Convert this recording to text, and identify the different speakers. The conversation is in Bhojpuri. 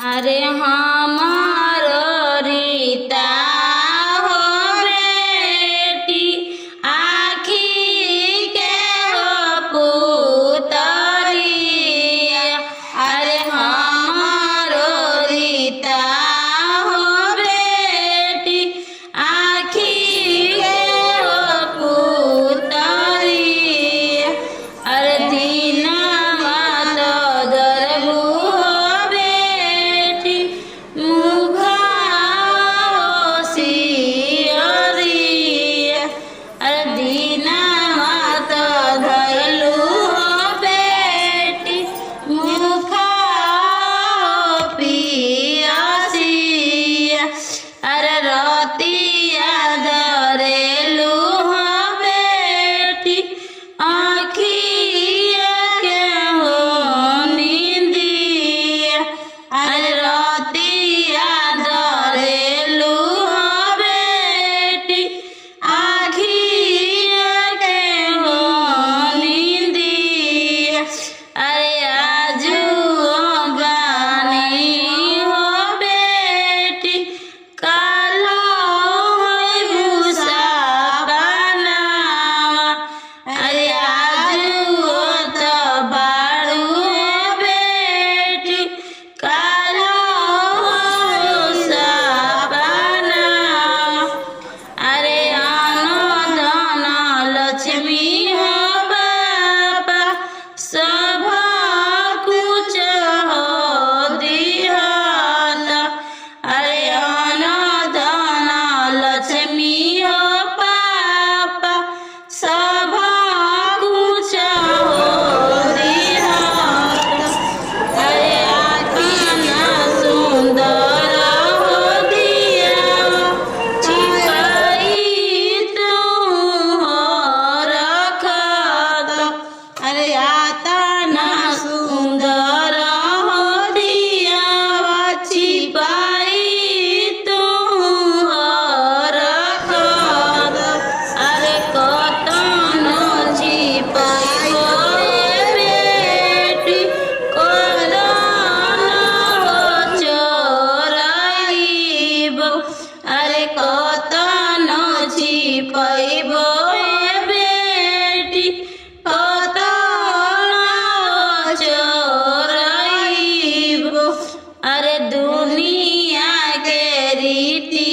Speaker 1: अरे हमारो रीता हो बेटी आखी के हो पुतरिया। अरे हमारो रीता हो बेटी आखी के हो पुतरिया। अरे दीनवा तो दरबू हो बेटी मुखा सियरिया। अरे दीनवा तो धैलू हो बेटी मुखा पियसिया। अरे रतिया धरेलू हो बेटी आखिया के हो नींदिया। अरे रतिया धरेलू हो बेटी आखिया के हो नींदिया। अरे आजू बानी हो बेटी कालो होई भूसा बनावा। अरे आजू तो बाड़ू हो बेटी कालो भूसा बनावा। अरे आनो दाना लक्ष्मी हो बाबा सब कुछ हो दिहता। अरे आनो दाना लक्ष्मी हो पापा सब कुछ हो दिहता। अरे आखियाँ सुंदर हो दिया छिपाई तू हो रखत। अरे आता ना सुंदर हो दिया छिपाई तू हो रखत। अरे कतनो छिपाइबो बेटी कतनो हो चोराइबो। अरे कतनो छिपाइबो बेटी कतनो हो चोराइबो। अरे दुनिया के रीति